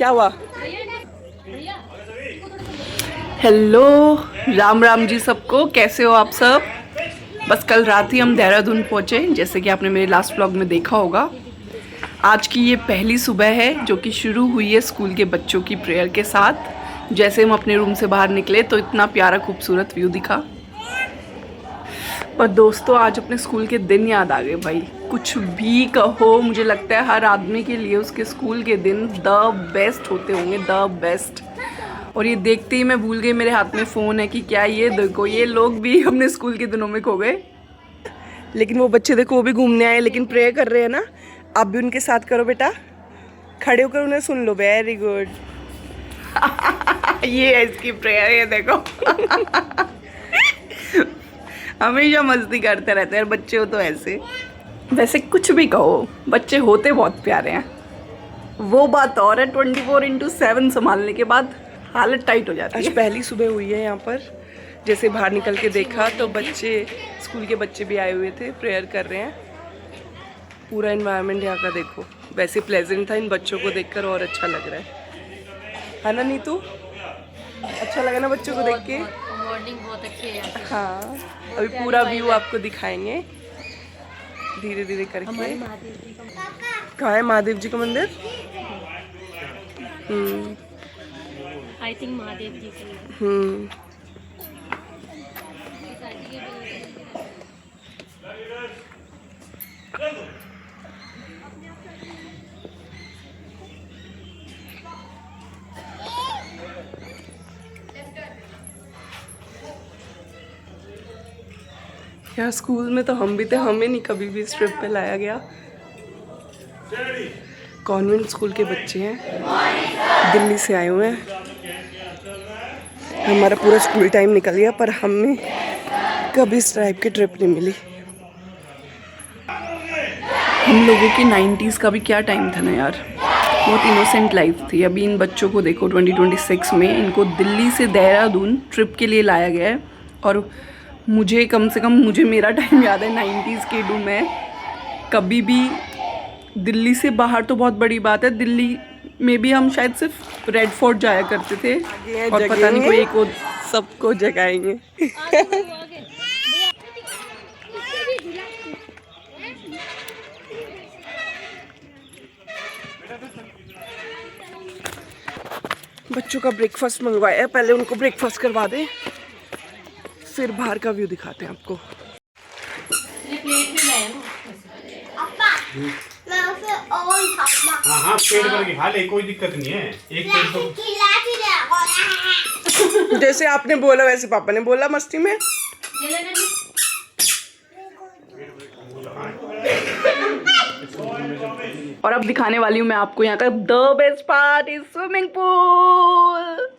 क्या हुआ? हेलो, राम राम जी सबको। कैसे हो आप सब? बस कल रात ही हम देहरादून पहुँचे, जैसे कि आपने मेरे लास्ट व्लॉग में देखा होगा। आज की ये पहली सुबह है जो कि शुरू हुई है स्कूल के बच्चों की प्रेयर के साथ। जैसे हम अपने रूम से बाहर निकले तो इतना प्यारा खूबसूरत व्यू दिखा। पर दोस्तों, आज अपने स्कूल के दिन याद आ गए भाई। कुछ भी कहो, मुझे लगता है हर आदमी के लिए उसके स्कूल के दिन द बेस्ट होते होंगे, द बेस्ट। और ये देखते ही मैं भूल गई मेरे हाथ में फ़ोन है कि क्या ये देखो, ये लोग भी अपने स्कूल के दिनों में खो गए। लेकिन वो बच्चे देखो, वो भी घूमने आए लेकिन प्रे कर रहे हैं ना। आप भी उनके साथ करो बेटा, खड़े होकर उन्हें सुन लो। Very good. ये है इसकी प्रेयर, ये देखो। हमेशा मस्ती करते रहते हैं बच्चे हो तो ऐसे। वैसे कुछ भी कहो, बच्चे होते बहुत प्यारे हैं। वो बात और है, 24/7 संभालने के बाद हालत टाइट हो जाती है। आज पहली सुबह हुई है यहाँ पर। जैसे बाहर निकल के देखा तो बच्चे, स्कूल के बच्चे भी आए हुए थे, प्रेयर कर रहे हैं। पूरा एनवायरनमेंट यहाँ का देखो, वैसे प्लेजेंट था। इन बच्चों को देखकर और अच्छा लग रहा है ना नीतू? अच्छा लगा ना बच्चों को देख के? मॉर्निंग बहुत अच्छी है। हाँ, अभी पूरा व्यू आपको दिखाएंगे धीरे धीरे करके। कहाँ है महादेव जी का मंदिर? आई थिंक महादेव जी के। यार स्कूल में तो हम भी थे, हमें नहीं कभी भी इस ट्रिप पे लाया गया। कॉन्वेंट स्कूल के बच्चे हैं, दिल्ली से आए हुए हैं। हमारा पूरा स्कूल टाइम निकल गया पर हमें कभी इस टाइप की ट्रिप नहीं मिली। हम लोगों की 90s का भी क्या टाइम था ना यार, बहुत इनोसेंट लाइफ थी। अभी इन बच्चों को देखो, 2026 में इनको दिल्ली से देहरादून ट्रिप के लिए लाया गया है। और मुझे कम से कम, मुझे मेरा टाइम याद है, 90s के डू में कभी भी दिल्ली से बाहर तो बहुत बड़ी बात है, दिल्ली में भी हम शायद सिर्फ रेड फोर्ट जाया करते थे। और पता नहीं कोई एक सबको जगाएंगे। बच्चों का ब्रेकफास्ट मंगवाया, पहले उनको ब्रेकफास्ट करवा दे, फिर बाहर का व्यू दिखाते हैं आपको। हाँ, पेट भर के खा ले, कोई दिक्कत नहीं है। एक पेट तो जैसे आपने बोला वैसे पापा ने बोला मस्ती में। और अब दिखाने वाली हूँ मैं आपको यहाँ का the best part is swimming pool.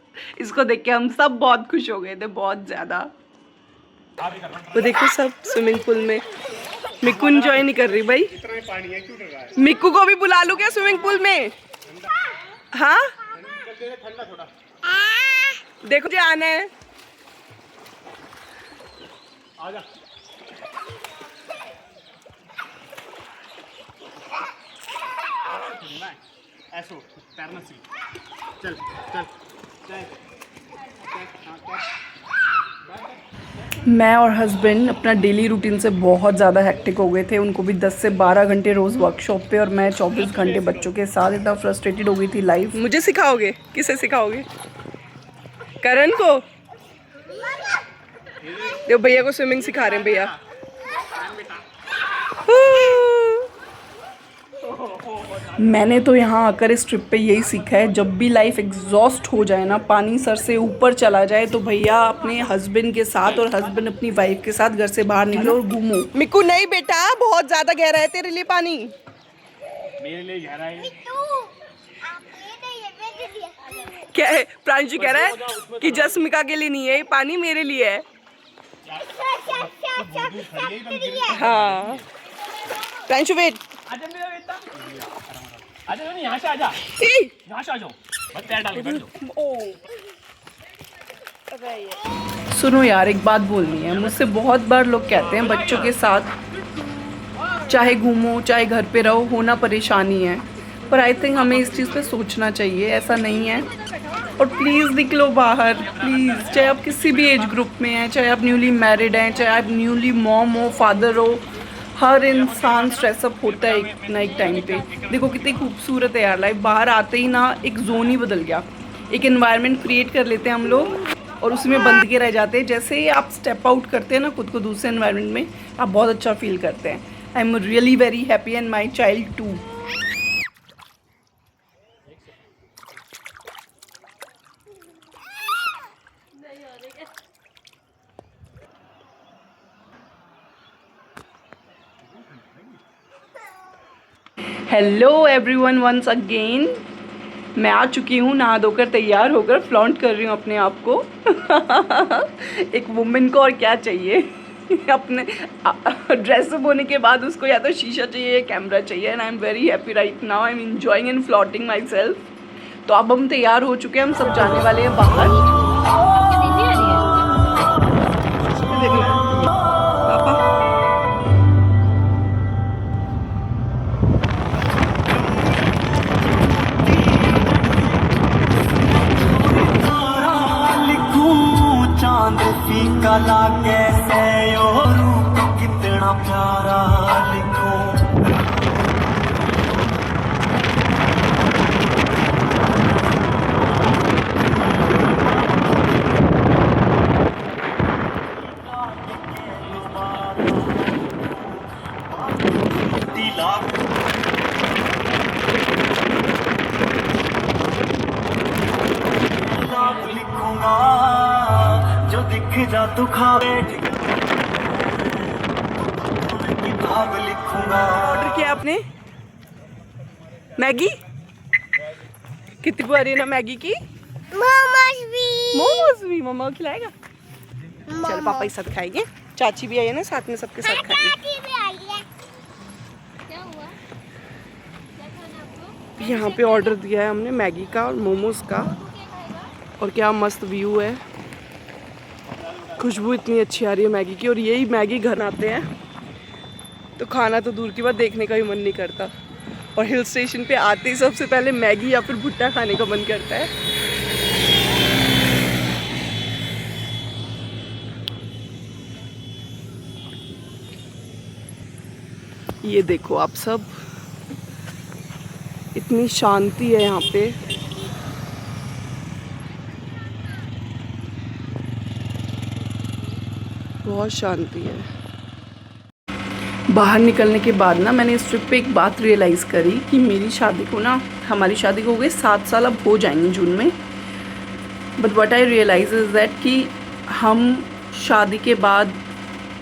इसको देख के हम सब बहुत खुश हो गए थे, बहुत ज्यादा। वो देखो सब स्विमिंग पूल में। मिक्कू एंजॉय नहीं कर रही भाई। मिक्कू को भी बुला लूं क्या स्विमिंग पूल में? हाँ देखो जी, आना है। आजा। ऐसो तैरना सीख। चल चल चल। मैं और हस्बैंड अपना डेली रूटीन से बहुत ज़्यादा हेक्टिक हो गए थे। उनको भी 10 से 12 घंटे रोज़ वर्कशॉप पे, और मैं 24 घंटे बच्चों के साथ। इतना फ्रस्ट्रेटेड हो गई थी लाइफ। मुझे सिखाओगे? किसे सिखाओगे? करण को? देखो भैया को स्विमिंग सिखा रहे हैं भैया। मैंने तो यहाँ आकर इस ट्रिप पे यही सीखा है, जब भी लाइफ एग्जॉस्ट हो जाए ना, पानी सर से ऊपर चला जाए, तो भैया अपने हस्बैंड के साथ और हस्बैंड अपनी वाइफ के साथ घर से बाहर निकलो और घूमो। मिक्कू नहीं बेटा, बहुत ज्यादा गहरा है तेरे लिए पानी। मेरे लिए गहरा है। क्या है? प्रांशु कह रहा है कि जस्मिका के लिए नहीं है ये पानी, मेरे लिए है। हाँ प्रांशु वेट। आजा नहीं, यहाँ से आजा, यहाँ से आ जाओ, बस पैर डाल के बैठ जाओ। सुनो यार, एक बात बोलनी है। मुझसे बहुत बार लोग कहते हैं बच्चों के साथ चाहे घूमो चाहे घर पे रहो, होना परेशानी है। पर आई थिंक हमें इस चीज़ पे सोचना चाहिए, ऐसा नहीं है। और प्लीज़ निकलो बाहर, प्लीज़, चाहे आप किसी भी एज ग्रुप में हैं, चाहे आप न्यूली मैरिड हैं, चाहे आप न्यूली मॉम हो, फादर हो, हर इंसान स्ट्रेसअप होता है एक ना एक टाइम पे। देखो कितनी खूबसूरत है यार लाइफ, बाहर आते ही ना एक जोन ही बदल गया, एक एनवायरनमेंट क्रिएट कर लेते हैं हम लोग और उसी में बंद के रह जाते हैं। जैसे ही आप स्टेप आउट करते हैं ना खुद को दूसरे एनवायरनमेंट में, आप बहुत अच्छा फील करते हैं। I am really very happy and my child too. Hello everyone, once again मैं आ चुकी हूँ नहा धोकर तैयार होकर, फ्लॉन्ट कर रही हूँ अपने आप को। एक वुमेन को और क्या चाहिए। अपने ड्रेसअप होने के बाद उसको या तो शीशा चाहिए, कैमरा चाहिए। And I am very happy right now, I am enjoying and floating my self. तो अब हम तैयार हो चुके हैं, हम सब जाने वाले हैं बाहर। पापा चांद फीका लागे से और रूप कितना प्यारा लिखो। लिखूंगा जो दिख जा तू खावे, किताब लिखूंगा। ऑर्डर किया आपने मैगी? कितनी बारी ना मैगी की? मोमोज भी मम्मा को खिलाएगा। चलो पापा के साथ खाएंगे, चाची भी आई है ना साथ में, सबके साथ खाएंगे। क्या हुआ? क्या खाना आपको? यहाँ पे ऑर्डर दिया है हमने मैगी का और मोमोज का। और क्या मस्त व्यू है, खुशबू इतनी अच्छी आ रही है मैगी की। और यही मैगी घर आते हैं तो खाना तो दूर की बात, देखने का भी मन नहीं करता। और हिल स्टेशन पे आते ही सबसे पहले मैगी या फिर भुट्टा खाने का मन करता है। ये देखो आप सब, इतनी शांति है यहाँ पे। बहुत शांति है। बाहर निकलने के बाद ना मैंने इस ट्रिप पे एक बात रियलाइज़ करी कि मेरी शादी को ना, हमारी शादी को हो गए 7 साल, अब हो जाएंगे जून में। But what I realise is that कि हम शादी के बाद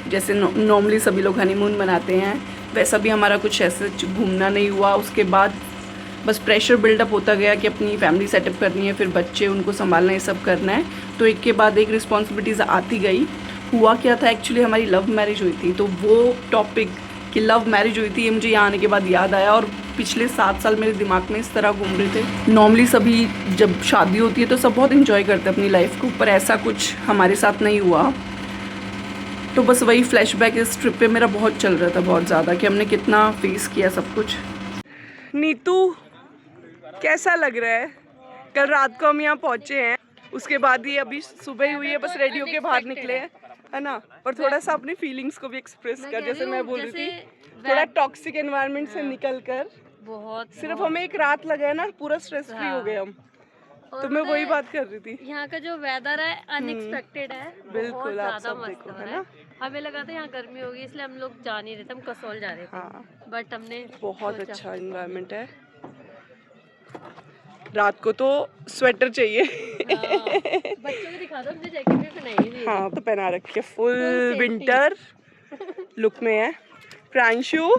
जैसे नॉर्मली सभी लोग हनीमून मनाते हैं, वैसा भी हमारा कुछ ऐसे घूमना नहीं हुआ। उसके बाद बस प्रेशर बिल्डअप होता गया कि अपनी फैमिली सेटअप करनी है, फिर बच्चे, उनको संभालना, ये सब करना है। तो एक के बाद एक रिस्पॉन्सिबिलिटीज़ आती गई। हुआ क्या था, एक्चुअली हमारी लव मैरिज हुई थी, तो वो टॉपिक कि लव मैरिज हुई थी ये मुझे यहाँ आने के बाद याद आया। और पिछले 7 साल मेरे दिमाग में इस तरह घूम रहे थे। नॉर्मली सभी जब शादी होती है तो सब बहुत इन्जॉय करते हैं अपनी लाइफ को, पर ऐसा कुछ हमारे साथ नहीं हुआ। तो बस वही फ्लैशबैक इस ट्रिप पे मेरा बहुत चल रहा था, बहुत ज़्यादा, कि हमने कितना फेस किया सब कुछ। नीतू कैसा लग रहा है? कल रात को हम यहाँ पहुँचे हैं, उसके बाद ही अभी सुबह ही हुई है, बस रेडी होके बाहर निकले हैं, है ना। और थोड़ा सा अपनी फीलिंग्स को भी एक्सप्रेस कर, जैसे मैं बोल रही थी, थोड़ा टॉक्सिक एनवायरनमेंट से निकल कर बहुत सिर्फ हमें एक रात लगा है ना, पूरा स्ट्रेस फ्री हो गए हम। तो मैं वही बात कर रही थी। यहाँ का जो वेदर है अनएक्सपेक्टेड है, बिल्कुल, बहुत आप ज्यादा सब मस्त देखो, हो है रहा ना। हमें लगा था यहाँ गर्मी होगी, इसलिए हम लोग जा नहीं रहे थे, हम कसौल जा रहे थे। हाँ, बट हमने बहुत सोचा। अच्छा एनवायरनमेंट है। रात को तो स्वेटर चाहिए। बच्चों को दिखा दो, हमने जैकेट भी पहनाई हुई है। हाँ, तो पहना रखी है, full Full safety। Winter look में है। प्रांशु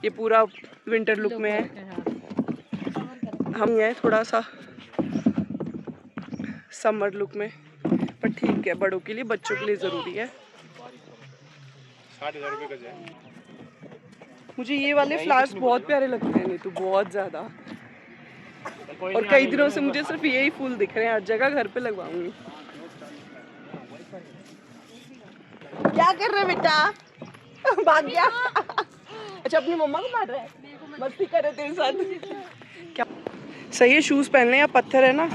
ये पूरा विंटर लुक में है। हम ये थोड़ा सा समर लुक में, पर ठीक है, बड़ों के लिए, बच्चों के लिए ज़रूरी है। 60,000 रुपये का जाए। मुझे ये वाले फ्लावर्स बहुत प्यारे लगते हैं, नहीं तो बहुत ज़्यादा। और कई दिनों से मुझे सिर्फ यही फूल दिख रहे हैं, हर जगह घर पे लगवाऊंगी। क्या कर रहे बेटा? भाग गया। अच्छा, अपनी मम्मा को मार रहा है, मस्ती कर रहे तेरे साथ क्या? सही है, शूज़ पहनने या पत्थर है ना,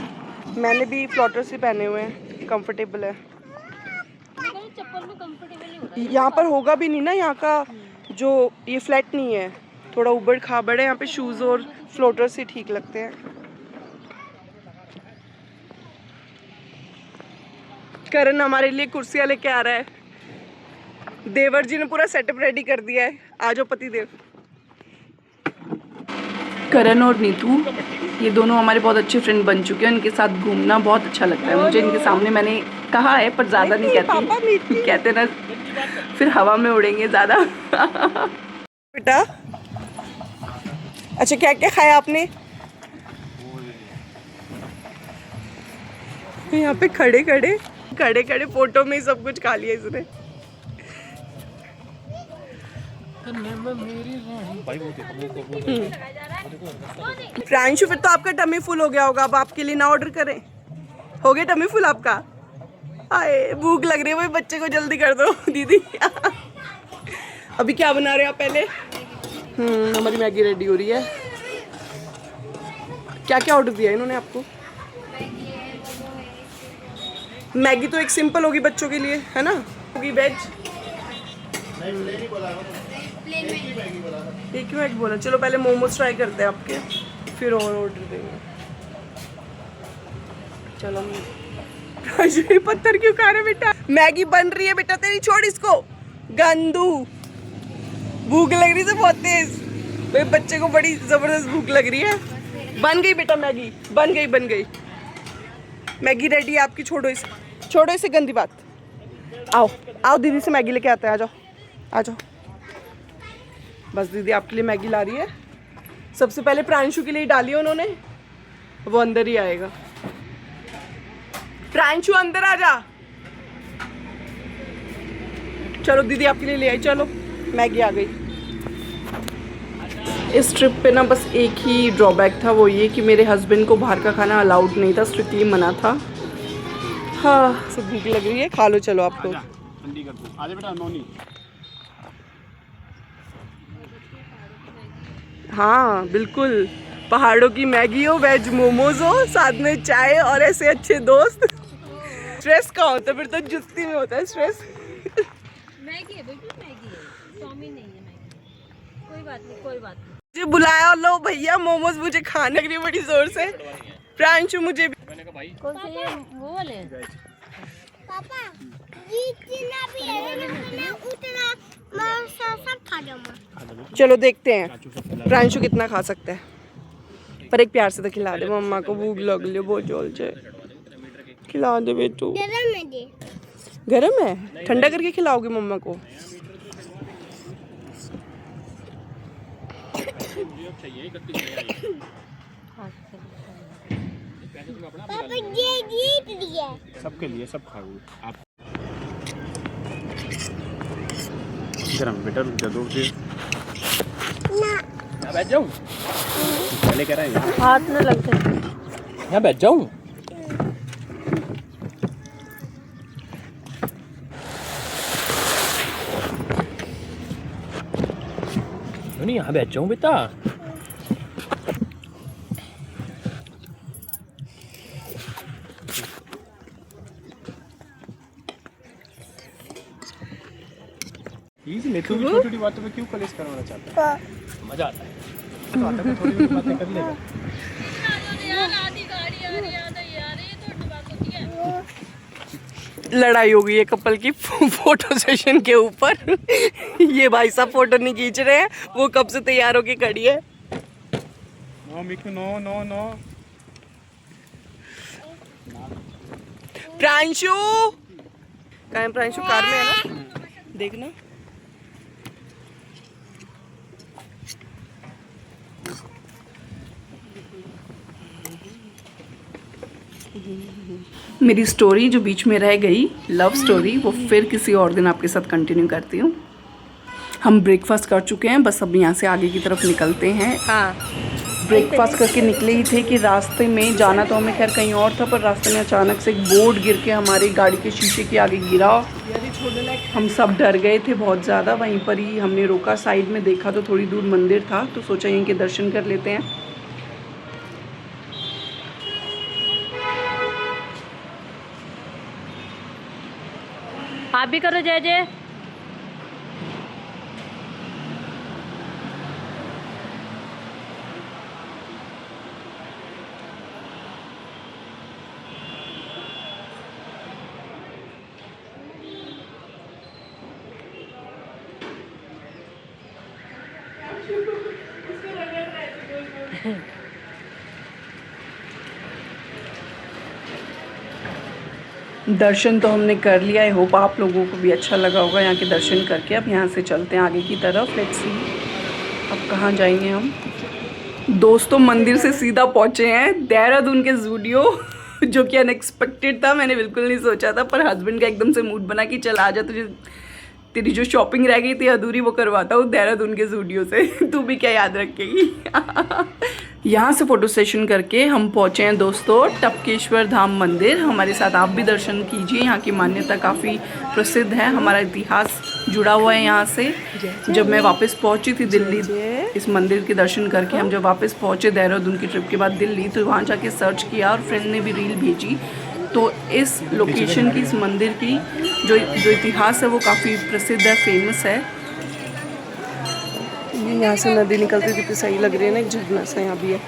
मैंने भी फ्लोटर्स ही पहने हुए हैं, कंफर्टेबल है। चप्पल में कंफर्टेबल नहीं हो रहा यहाँ पर होगा भी नहीं ना, यहाँ का जो ये फ्लैट नहीं है, थोड़ा उबड़ खाबड़ है, यहाँ पे शूज़ और फ्लोटर्स ही ठीक लगते हैं। करण हमारे लिए कुर्सियाँ लेके आ रहा है, देवर जी ने पूरा सेटअप रेडी कर दिया है। आ जाओ पति देव। करण और नीतू ये दोनों हमारे बहुत अच्छे फ्रेंड बन चुके हैं, इनके साथ घूमना बहुत अच्छा लगता है मुझे। इनके सामने मैंने कहा है पर ज़्यादा नहीं कहती, कहते ना फिर हवा में उड़ेंगे ज़्यादा। बेटा अच्छा क्या क्या खाया आपने? यहाँ पे खड़े खड़े फोटो में ही सब कुछ खा लिया इसने। प्रांशु फिर तो आपका टमी फुल हो गया होगा, अब आपके लिए ना ऑर्डर करें? हो गया टमी फुल आपका? आए भूख लग रही है, वही बच्चे को जल्दी कर दो दीदी। अभी क्या बना रहे हो आप पहले? हमारी मैगी रेडी हो रही है। क्या क्या ऑर्डर दिया इन्होंने आपको? मैगी तो एक सिंपल होगी बच्चों के लिए, है ना? होगी वेज? ये क्यों एग बोला? चलो पहले मोमोज ट्राई करते हैं आपके, फिर और ऑर्डर देंगे। चलो ये पत्थर क्यों खा रहे बेटा? मैगी बन रही है बेटा तेरी, छोड़ इसको गंदू। भूख लग रही है बहुत तेज, भाई बच्चे को बड़ी जबरदस्त भूख लग रही है। बन गई बेटा मैगी, बन गई मैगी रेडी है आपकी। छोड़ो इसे गंदी बात। आओ दीदी से मैगी लेके आते हैं, आ जाओ। बस दीदी आपके लिए मैगी ला रही है। सबसे पहले प्रांशु के लिए डाली है उन्होंने, वो अंदर ही आएगा। प्रांशु अंदर आ जा। चलो दीदी आपके लिए ले आई, चलो मैगी आ गई। इस ट्रिप पे ना बस एक ही ड्रॉबैक था, वो ये कि मेरे हस्बैंड को बाहर का खाना अलाउड नहीं था, स्ट्रिक्टली मना था। हाँ सब भूख लग रही है, खा लो चलो आप लोग। हाँ बिल्कुल, पहाड़ों की मैगी हो, वेज मोमोज हो, साथ में चाय और ऐसे अच्छे दोस्त। स्ट्रेस का होता है फिर तो जुस्ती में होता है स्ट्रेस। मैगी है बिल्कुल, मैगी है, चाउमीन नहीं है मैगी। कोई बात नहीं। मुझे बुलाया लो भैया, मोमोज मुझे खाने के लिए बड़ी जोर से। प्रांशु मुझे भी। कौन से ये वो वाले? पापा जितना भी है उतना मैं सब खा जाऊंगा। चलो देखते हैं प्रांशु कितना खा सकता है, पर एक प्यार से तो खिला दे, मम्मा को भूख लग ली बहुत जोर से। खिला दे बेटू। गरम है, ठंडा करके खिलाओगे मम्मा को? पापा ये जीत लिया। सबके लिए सब खाओगे आप। गरम बेटा, रुक जा 2 मिनट। यहाँ बैठ जाऊँ? पहले कह रहे हैं हाथ न लग जाए। यहाँ बैठ जाऊँ? नहीं यहाँ बैठ जाऊँ बेटा। छोटी छोटी बातों में क्यों कलेश करवाना चाहता है? मजा आता है तो आता है, थोड़ी थोड़ी बातें कर लेगा। लड़ाई हो गई है कपल की फोटो सेशन के ऊपर। ये भाई साहब फोटो नहीं खींच रहे हैं, वो कब से तैयार होके खड़ी है। No मिकू, no no. प्रांशु कहाँ है? प्रांशु कार में है ना, देखना। मेरी स्टोरी जो बीच में रह गई, लव स्टोरी, वो फिर किसी और दिन आपके साथ कंटिन्यू करती हूँ। हम ब्रेकफास्ट कर चुके हैं, बस अब यहाँ से आगे की तरफ निकलते हैं। हाँ ब्रेकफास्ट करके निकले ही थे कि रास्ते में जाना तो हमें खैर कहीं और था, पर रास्ते में अचानक से एक बोर्ड गिर के हमारी गाड़ी के शीशे के आगे गिरा। हम सब डर गए थे बहुत ज़्यादा। वहीं पर ही हमने रोका, साइड में देखा तो थोड़ी दूर मंदिर था, तो सोचा यहीं के दर्शन कर लेते हैं। आप भी करो जय जय। दर्शन तो हमने कर लिया। आई होप आप लोगों को भी अच्छा लगा होगा यहाँ के दर्शन करके। अब यहाँ से चलते हैं आगे की तरफ। लेट्स सी अब कहाँ जाएंगे हम। दोस्तों मंदिर से सीधा पहुँचे हैं देहरादून के ज़ूडियो, जो कि अनएक्सपेक्टेड था। मैंने बिल्कुल नहीं सोचा था, पर हस्बैंड का एकदम से मूड बना कि चल आ जा, तुझे तेरी जो शॉपिंग रह गई थी अधूरी वो करवाता हूँ देहरादून के ज़ूडियो से। तू भी क्या याद रखेगी। यहाँ से फ़ोटो सेशन करके हम पहुँचे हैं दोस्तों टपकेश्वर धाम मंदिर। हमारे साथ आप भी दर्शन कीजिए। यहाँ की मान्यता काफ़ी प्रसिद्ध है, हमारा इतिहास जुड़ा हुआ है यहाँ से। जब मैं वापस पहुँची थी दिल्ली, इस मंदिर के दर्शन करके हम जब वापस पहुँचे देहरादून की ट्रिप के बाद दिल्ली, तो वहाँ जाके सर्च किया और फ्रेंड ने भी रील भेजी, तो इस लोकेशन की, इस मंदिर की जो इतिहास है वो काफ़ी प्रसिद्ध है, फेमस है। ये यहाँ से नदी निकलती थी, सही लग रही है ना, एक झरना सा यहाँ भी है।